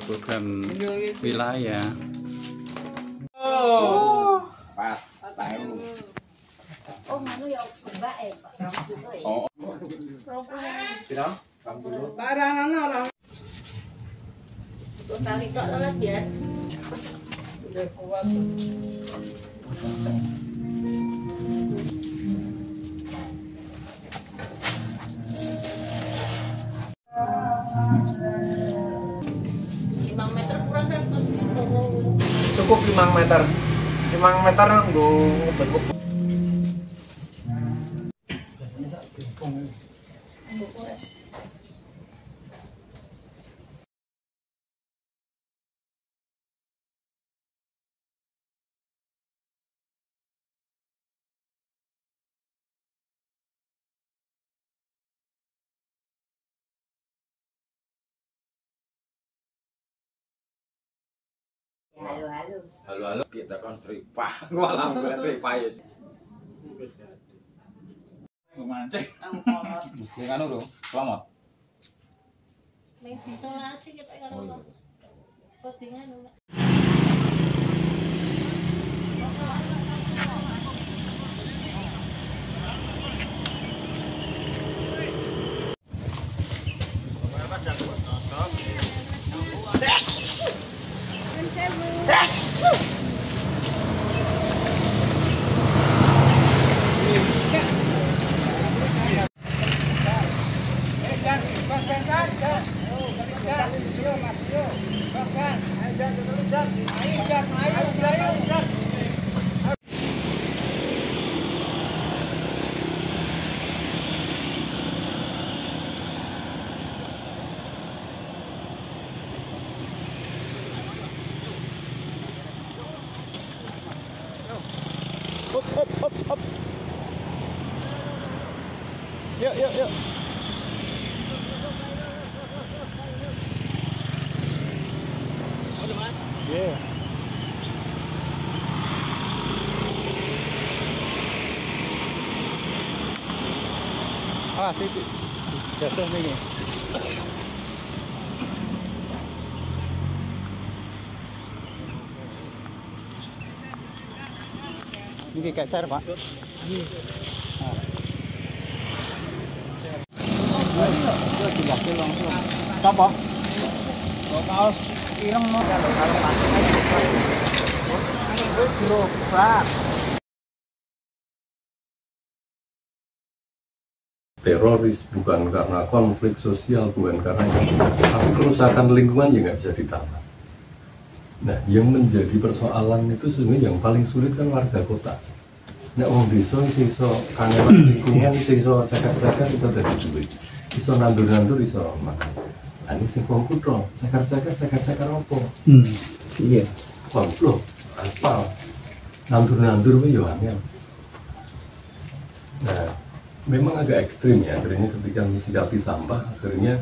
Bukan wilayah. Pas, tahu. Oh, nganu ya mbak Pak. Oh. Tidak? Kamu dulu. Barang. Tuh tarik kok lagi ya. Udah kuat. Cukup 5 meter. 5 meter nggo bentuk. Halo, kita kan seripah. Malam gue seripah ya. Mancing. Mesti kan dulu, selamat. Nih isolasi kita kalau postingan dulu. Hop. Yuk. Yeah. Situ. Jatuh ini. Ini kayak car, Pak. Siapa? Kaos ireng mau kalau teroris bukan karena konflik sosial, bukan karena kerusakan lingkungan yang nggak bisa ditata. Nah, yang menjadi persoalan itu sebenarnya yang paling sulit kan warga kota. Nah, orang desa iso kangen lingkungan, iso cakar-cakar itu dari duit, iso nandur-nandur, iso makan. Ini sing komputer, cakar-cakar apa? Iya. Konflik, aspal, nandur-nandur itu ya angel. Nah, memang agak ekstrim ya, akhirnya ketika mensikapi sampah, akhirnya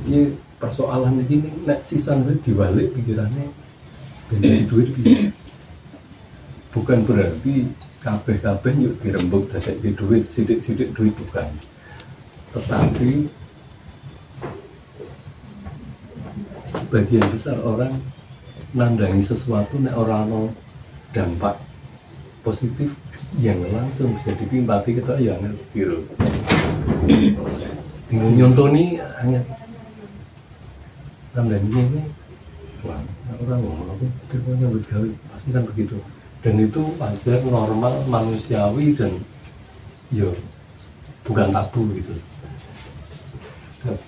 ini persoalan ini, nek sisan duit dibalik pikirannya beli duit gitu. Bukan berarti kabeh yuk dirembuk dadek di duit, sidik duit, bukan. Tetapi sebagian besar orang nandangi sesuatu nek ora ono dampak positif yang langsung bisa dipimpati kita ya nggak tiru. Tinggal nyontoni hanya nandangi ini. Wah, orang ngomong aku terus nyambut gawe pasti kan begitu, dan itu wajar, normal, manusiawi, dan yo bukan tabu gitu. Dan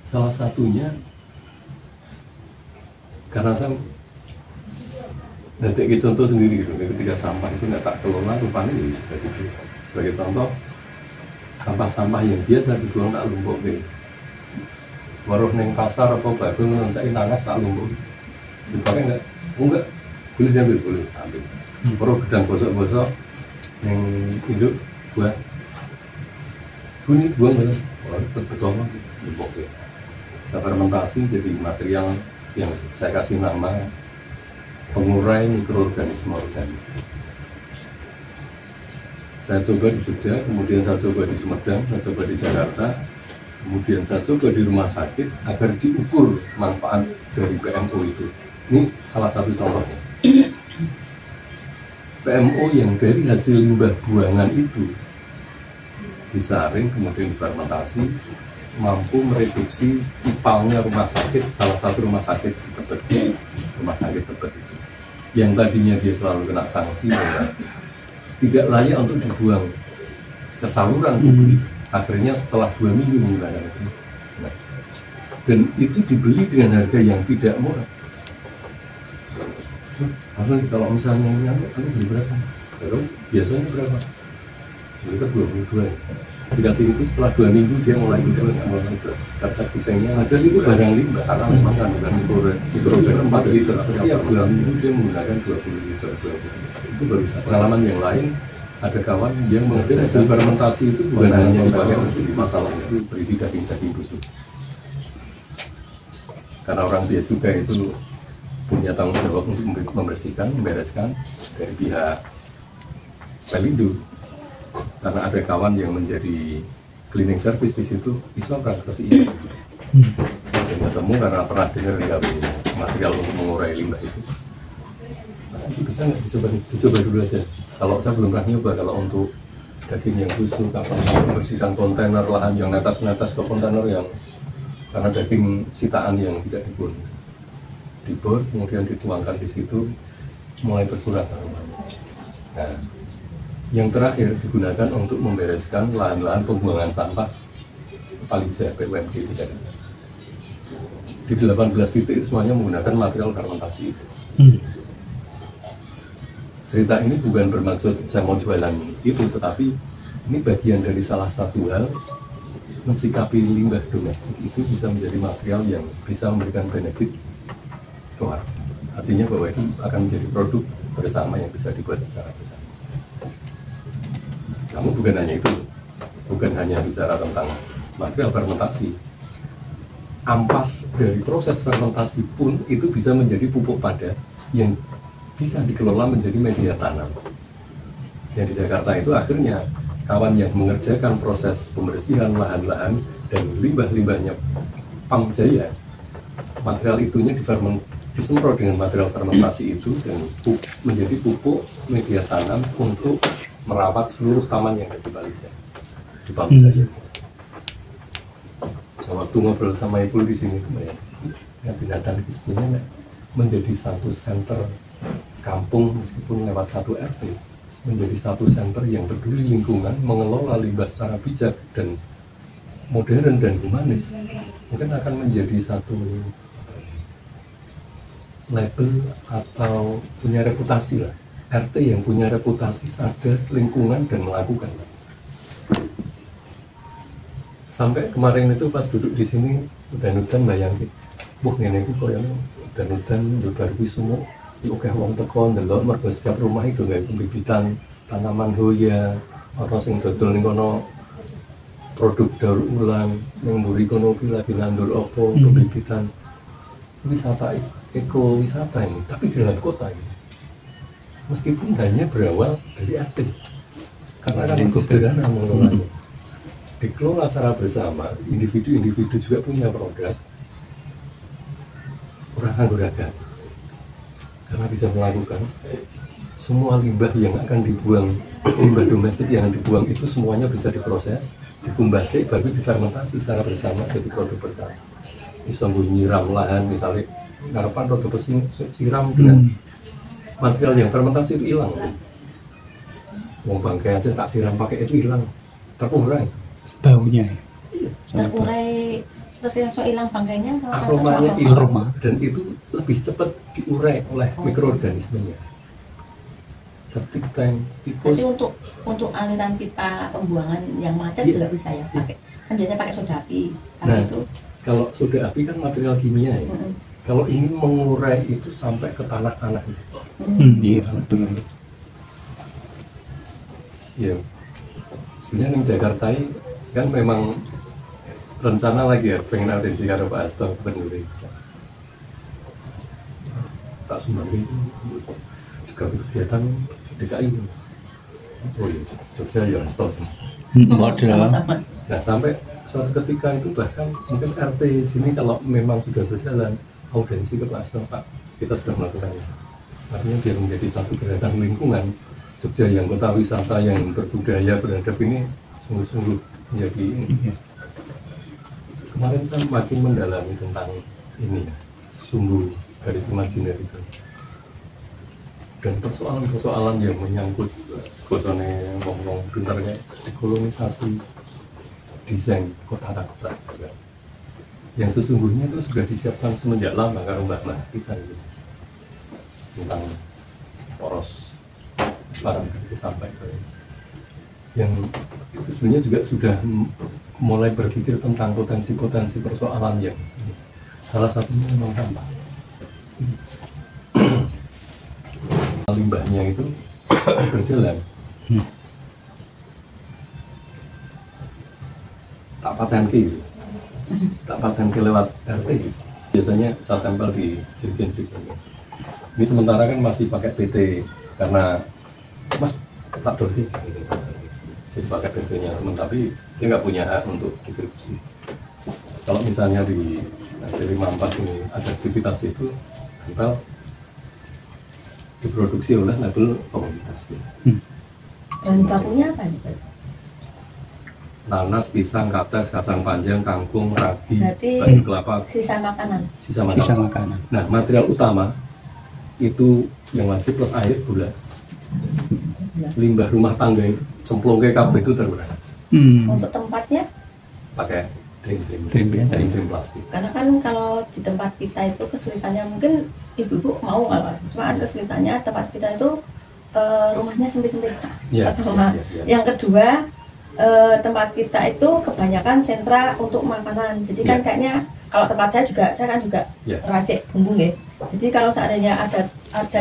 salah satunya karena saya nanti contoh sendiri gitu, ketika sampah itu nggak tak kelola rupanya ya sudah gitu. Sebagai contoh, sampah-sampah yang biasa dibuang tak lumpuhke. Waruh neng pasar apa bakul saya nangas tak lumpuh. Dipakai enggak? Boleh diambil, boleh ambil. Waruh gedang gosok-gosok yang hidup buat bunyi buang betul. Waruh betul lumpuhke. Fermentasi jadi material yang saya kasih nama pengurai mikroorganisme organik. Saya coba di Jogja, kemudian saya coba di Sumedang, saya coba di Jakarta, kemudian saya coba di rumah sakit agar diukur manfaat dari PMO itu. Ini salah satu contohnya. PMO yang dari hasil limbah buangan itu disaring kemudian difermentasi, mampu mereduksi ipalnya rumah sakit, salah satu rumah sakit Tebet, rumah sakit Tebet itu, yang tadinya dia selalu kena sanksi bahwa tidak layak untuk dibuang ke saluran publik. Akhirnya setelah 2 minggu menggunakan itu, nah, dan itu dibeli dengan harga yang tidak murah. Kalau misalnya ini beli berapa? Kalau biasanya berapa? Sekitar 22 ya. Dikasih itu setelah 2 minggu dia mulai kaca gudangnya ada itu barang limbah karena memang kandungan mikroorganisme 4 liter setiap 2 minggu dia menggunakan 20 liter. Itu baru pengalaman yang lain. Ada kawan yang mengerti hasil fermentasi itu bukan hanya dipakai untuk masalah itu berisi daging-daging busuk, karena orang bea cukai itu punya tanggung jawab untuk membersihkan, membereskan dari pihak Pelindo. Karena ada kawan yang menjadi cleaning service di situ, iso orang kasih ini. Dan ketemu karena pernah dengar material untuk mengurai limbah itu. Nah, itu bisa nggak dicoba dulu aja. Kalau saya belum pernah nyoba, kalau untuk daging yang busuk, apa membersihkan kontainer lahan yang netas-netas ke kontainer yang karena daging sitaan yang tidak dibor, kemudian dituangkan di situ, mulai berkurang. Nah, yang terakhir digunakan untuk membereskan lahan-lahan pembuangan sampah Palija BUMD di Jakarta. Di 18 titik semuanya menggunakan material fermentasi itu. Cerita ini bukan bermaksud saya mau jualan itu, tetapi ini bagian dari salah satu hal mensikapi limbah domestik itu bisa menjadi material yang bisa memberikan benefit ke warga. Artinya bahwa itu akan menjadi produk bersama yang bisa dibuat secara bersama. Namun bukan hanya itu, bukan hanya bicara tentang material fermentasi. Ampas dari proses fermentasi pun itu bisa menjadi pupuk padat yang bisa dikelola menjadi media tanam. Yang di Jakarta itu akhirnya kawan yang mengerjakan proses pembersihan lahan-lahan dan limbah-limbahnya Pamjaya, material itunya disemprot dengan material fermentasi itu dan menjadi pupuk media tanam untuk merawat seluruh taman yang ada di Pamjaya. Nah, waktu ngobrol sama Ibu di sini, ya binatang itu sebenarnya menjadi satu center kampung meskipun lewat satu RT, menjadi satu center yang peduli lingkungan, mengelola limbah secara bijak dan modern dan humanis, mungkin akan menjadi satu label atau punya reputasi lah. RT yang punya reputasi sadar lingkungan dan melakukan. Sampai kemarin itu pas duduk di sini, udan-udan bayangin, wah ini kok yang udan-udan baru semua, oke wong teko ndelok mergo setiap rumah itu gawe pembibitan tanaman hoya, ana sing dodol ning kono produk daur ulang, ning mburi kono ki lagi nandur apa pembibitan. Wisata ekowisata ini, tapi di dalam kota ini. Meskipun hanya berawal dari RT, karena kan itu sederhana mengelolanya. Dikelola secara bersama, individu-individu juga punya produk, orang anggota karena bisa melakukan semua limbah yang akan dibuang, limbah domestik yang dibuang itu semuanya bisa diproses, dikumbasi, baru difermentasi secara bersama jadi produk bersama. Bisa nyiram lahan, misalnya ngarepan produk siram dengan material yang fermentasi itu hilang. Wong bangkai aja tak siram pakai itu hilang, terurai baunya. Terurai terus langsung hilang bangkainya. Aromanya hilang dan itu lebih cepat diurai oleh mikroorganismenya. septic tank, Berarti tikus. untuk aliran pipa pembuangan yang macet Iya. juga bisa ya pakai. Kan biasanya pakai soda api. Tapi Nah, itu kalau soda api kan material kimia ya. Kalau ini mengurai itu sampai ke tanah-tanah itu. Iya, betul. Ya, sebenarnya di Jakarta ini kan memang rencana lagi ya pengen audiensi karo Pak Hasto Gubernur itu. Tak Sumbangi itu juga kegiatan DKI. Oh iya, Jogja ya Hasto sih. sama-sama. Nah sampai suatu ketika itu bahkan mungkin RT sini kalau memang sudah berjalan audiensi ke Pak Hasto, Pak, kita sudah melakukannya. Artinya biar menjadi satu gerakan lingkungan Jogja yang kota wisata yang berbudaya beradab ini sungguh-sungguh menjadi ini. Kemarin saya makin mendalami tentang ini sumbu garis imajiner itu dan persoalan-persoalan yang menyangkut kotone ngomong benarnya dekolonisasi desain kota-kota yang sesungguhnya itu sudah disiapkan semenjak lama kalau mbak kita itu tentang poros barang itu sampai ke yang itu sebenarnya juga sudah mulai berpikir tentang potensi-potensi persoalan yang ini. Salah satunya memang sampah. Limbahnya itu berjalan. Tak paten ke lewat RT. Biasanya saya tempel di jerigen-jerigen. Ini sementara kan masih pakai PT karena Mas tak dorki. Jadi pakai PT-nya teman, tapi dia nggak punya hak untuk distribusi. Kalau misalnya di 54 ini ada aktivitas itu, tempel diproduksi oleh label komunitas. Dan bakunya apa nih? Nanas, pisang, kates, kacang panjang, kangkung, ragi, Berarti bahan kelapa, sisa makanan. sisa makanan. Nah, material utama itu yang wajib plus air, gula. Limbah rumah tangga itu cemplung ke kabel itu terkurang. Untuk tempatnya, Pakai trim plastik. karena kan kalau di tempat kita itu kesulitannya mungkin ibu-ibu mau kalau cuma ada kesulitannya tempat kita itu rumahnya sempit-sempit. Ya, Pertama. Yang kedua tempat kita itu kebanyakan sentra untuk makanan. Jadi kan kayaknya kalau tempat saya kan juga racik bumbung ya. Jadi kalau seandainya ada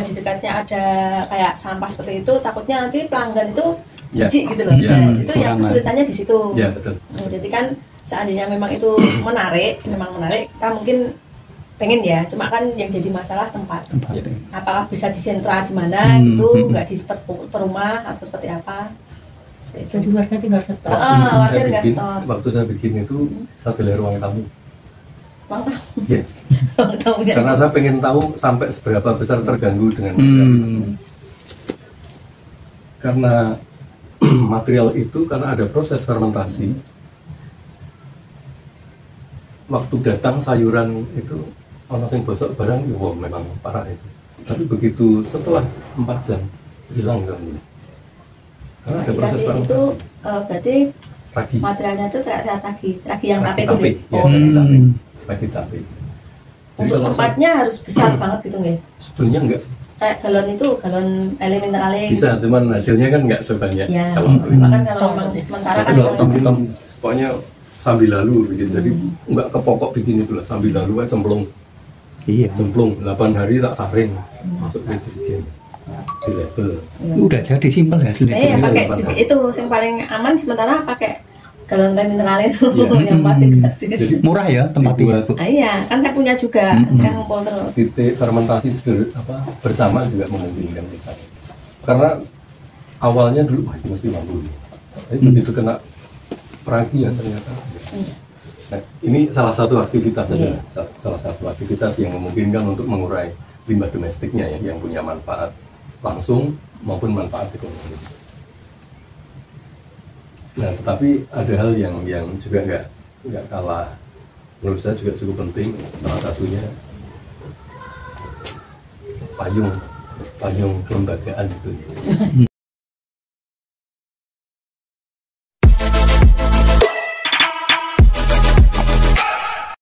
di dekatnya ada kayak sampah seperti itu, takutnya nanti pelanggan itu jijik gitu loh. Nah, itu yang kesulitannya di situ. Ya, betul. Jadi kan seandainya memang itu menarik, kita mungkin pengen ya. Cuma kan yang jadi masalah tempat. Apakah bisa di sentra di mana gitu, nggak di per rumah atau seperti apa? Jadi warga tinggal setor. Waktu saya bikin itu saya pilih ruang tamu. Ruang tamu. Ya. Karena saya pengen tahu sampai seberapa besar terganggu dengan karena material itu karena ada proses fermentasi. Waktu datang sayuran itu ono sing bosok barang, wow, memang parah itu. Tapi begitu setelah 4 jam hilang kan. Karena ada proses fermentasi. Itu berarti ragi. Materialnya itu ragi yang tape itu nih. Ragi tape. Untuk tempatnya harus besar banget gitu nggih. Sebetulnya enggak sih. Kayak galon elemental Bisa, cuman hasilnya kan enggak sebanyak kalau makan kalau memang sementara kan hitam pokoknya sambil lalu gitu. Jadi enggak ke pokok bikin itulah, sambil lalu cemplung. Iya. Cemplung 8 hari tak saring masuk ke jerigen. Di label. Udah jadi simpel hasilnya. Ya pakai itu yang paling aman sementara pakai galon mineral itu yang pasti gratis. Murah ya tempatnya. Iya, kan saya punya juga kan ngumpul terus. Titik fermentasi bersama juga memungkinkan misalnya. Karena awalnya dulu itu mesti mampu. Tapi begitu kena peragian ternyata. Nah, ini salah satu aktivitas saja. Salah satu aktivitas yang memungkinkan untuk mengurai limbah domestiknya ya, yang punya manfaat langsung maupun manfaat ekonomi. Nah, tetapi ada hal yang juga nggak kalah menurut saya juga cukup penting. Salah satunya payung kelembagaan itu.